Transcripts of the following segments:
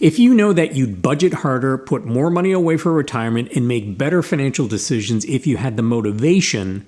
If you know that you'd budget harder, put more money away for retirement, and make better financial decisions if you had the motivation,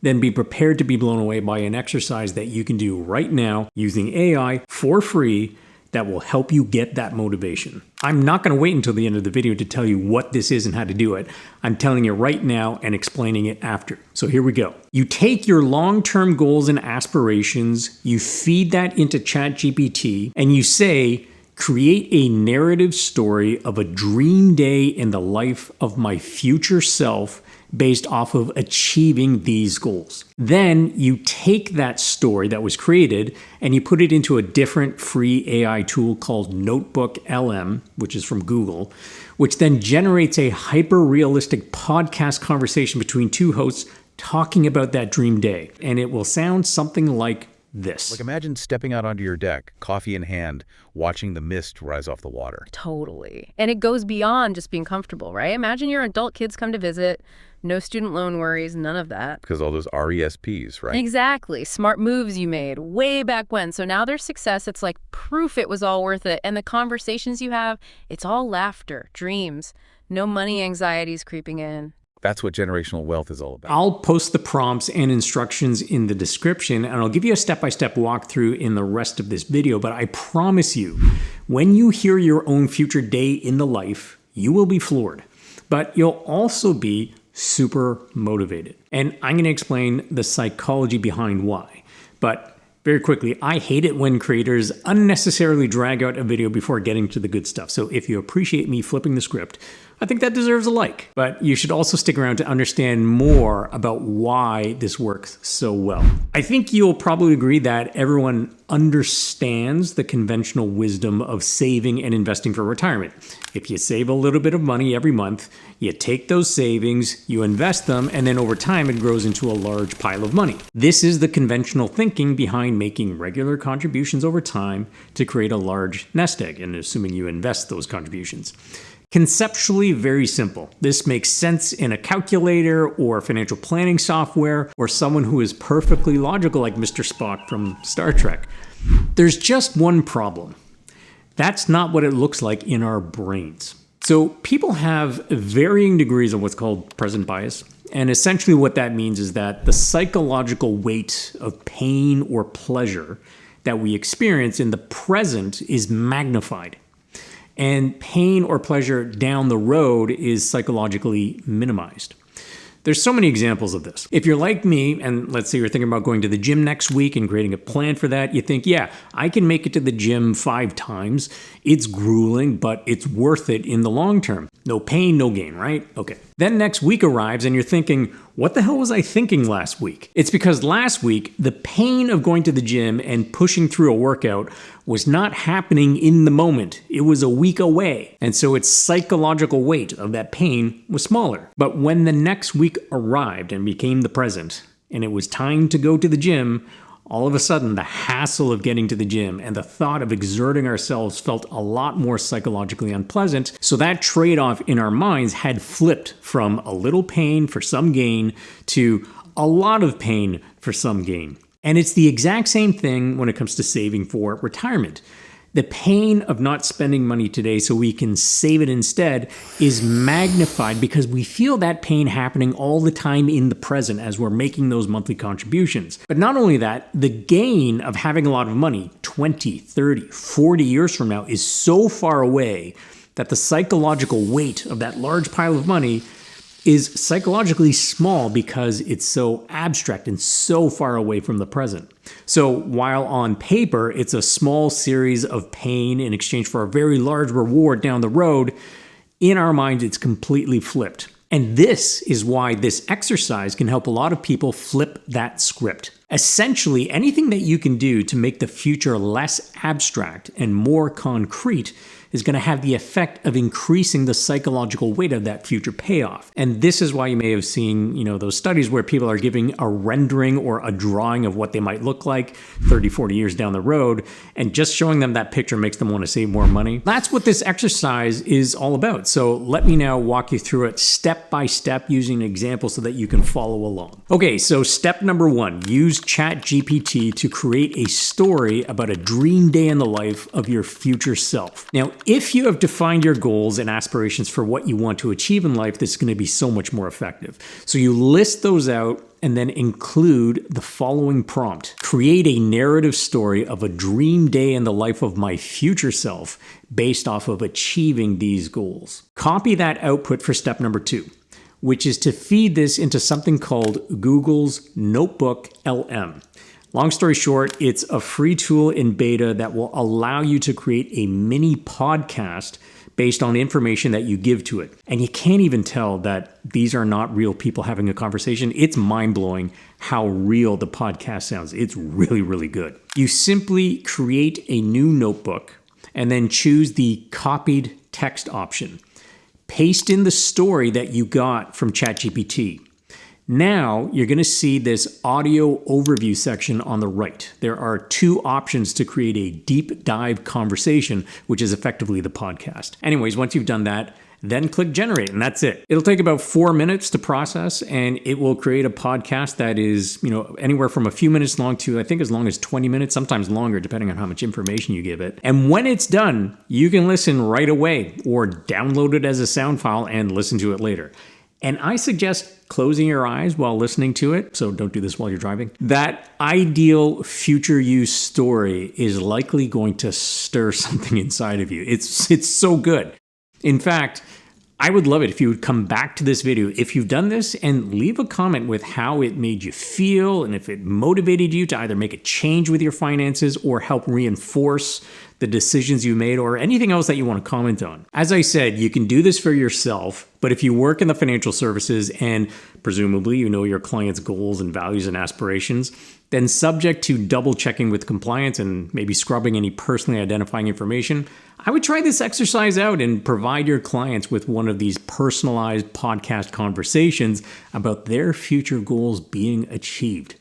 then be prepared to be blown away by an exercise that you can do right now using AI for free that will help you get that motivation. I'm not going to wait until the end of the video to tell you what this is and how to do it. I'm telling you right now and explaining it after. So here we go. You take your long-term goals and aspirations, you feed that into ChatGPT, and you say, create a narrative story of a dream day in the life of my future self based off of achieving these goals. Then you take that story that was created and you put it into a different free AI tool called NotebookLM, which is from Google, which then generates a hyper-realistic podcast conversation between two hosts talking about that dream day. And it will sound something like this. Like imagine stepping out onto your deck, coffee in hand, watching the mist rise off the water. Totally. And it goes beyond just being comfortable, right? Imagine your adult kids come to visit, no student loan worries, none of that. Because all those RESPs, right? Exactly. Smart moves you made way back when. So now there's success. It's like proof it was all worth it. And the conversations you have, it's all laughter, dreams, no money anxieties creeping in. That's what generational wealth is all about. I'll post the prompts and instructions in the description, and I'll give you a step-by-step walkthrough in the rest of this video, but I promise you, when you hear your own future day in the life, you will be floored, but you'll also be super motivated. And I'm going to explain the psychology behind why. But very quickly, I hate it when creators unnecessarily drag out a video before getting to the good stuff. So if you appreciate me flipping the script, I think that deserves a like. But you should also stick around to understand more about why this works so well. I think you'll probably agree that everyone understands the conventional wisdom of saving and investing for retirement. If you save a little bit of money every month, you take those savings, you invest them, and then over time it grows into a large pile of money. This is the conventional thinking behind making regular contributions over time to create a large nest egg, and assuming you invest those contributions. Conceptually very simple. This makes sense in a calculator or financial planning software or someone who is perfectly logical like Mr. Spock from Star Trek. There's just one problem. That's not what it looks like in our brains. So people have varying degrees of what's called present bias. And essentially what that means is that the psychological weight of pain or pleasure that we experience in the present is magnified. And pain or pleasure down the road is psychologically minimized. There's so many examples of this. If you're like me, and let's say you're thinking about going to the gym next week and creating a plan for that, you think, yeah, I can make it to the gym 5 times. It's grueling, but it's worth it in the long term. No pain, no gain, right? Okay. Then next week arrives and you're thinking, what the hell was I thinking last week? It's because last week, the pain of going to the gym and pushing through a workout was not happening in the moment. It was a week away. And so its psychological weight of that pain was smaller. But when the next week arrived and became the present, and it was time to go to the gym, all of a sudden the hassle of getting to the gym and the thought of exerting ourselves felt a lot more psychologically unpleasant. So that trade-off in our minds had flipped from a little pain for some gain to a lot of pain for some gain. And it's the exact same thing when it comes to saving for retirement. The pain of not spending money today so we can save it instead is magnified because we feel that pain happening all the time in the present as we're making those monthly contributions. But not only that, the gain of having a lot of money 20, 30, 40 years from now is so far away that the psychological weight of that large pile of money is psychologically small because it's so abstract and so far away from the present. So while on paper, it's a small series of pain in exchange for a very large reward down the road, in our minds, it's completely flipped. And this is why this exercise can help a lot of people flip that script. Essentially, anything that you can do to make the future less abstract and more concrete is going to have the effect of increasing the psychological weight of that future payoff. And this is why you may have seen, those studies where people are giving a rendering or a drawing of what they might look like 30, 40 years down the road, and just showing them that picture makes them want to save more money. That's what this exercise is all about. So let me now walk you through it step by step using an example so that you can follow along. Okay, so step number 1, use use ChatGPT to create a story about a dream day in the life of your future self. Now, if you have defined your goals and aspirations for what you want to achieve in life, this is going to be so much more effective. So you list those out and then include the following prompt. Create a narrative story of a dream day in the life of my future self based off of achieving these goals. Copy that output for step number 2, which is to feed this into something called Google's NotebookLM. Long story short, it's a free tool in beta that will allow you to create a mini podcast based on information that you give to it. And you can't even tell that these are not real people having a conversation. It's mind-blowing how real the podcast sounds. It's really, really good. You simply create a new notebook and then choose the copied text option. Paste in the story that you got from ChatGPT. Now you're going to see this audio overview section on the right. There are 2 options to create a deep dive conversation, which is effectively the podcast. Anyways, once you've done that, then click generate, and that's it. It'll take about 4 minutes to process, and it will create a podcast that is, anywhere from a few minutes long to, I think, as long as 20 minutes, sometimes longer, depending on how much information you give it. And when it's done, you can listen right away or download it as a sound file and listen to it later. And I suggest closing your eyes while listening to it, so don't do this while you're driving. That ideal future you story is likely going to stir something inside of you. It's so good. In fact, I would love it if you would come back to this video if you've done this and leave a comment with how it made you feel and if it motivated you to either make a change with your finances or help reinforce the decisions you made or anything else that you want to comment on. As I said, you can do this for yourself, but if you work in the financial services and presumably you know your client's goals and values and aspirations, then subject to double checking with compliance and maybe scrubbing any personally identifying information, I would try this exercise out and provide your clients with one of these personalized podcast conversations about their future goals being achieved.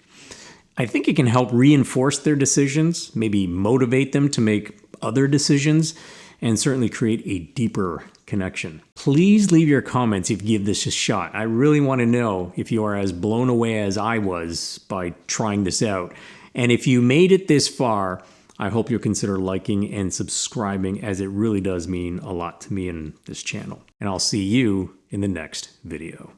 I think it can help reinforce their decisions, maybe motivate them to make other decisions, and certainly create a deeper connection. Please leave your comments if you give this a shot. I really want to know if you are as blown away as I was by trying this out. And if you made it this far, I hope you'll consider liking and subscribing, as it really does mean a lot to me and this channel. And I'll see you in the next video.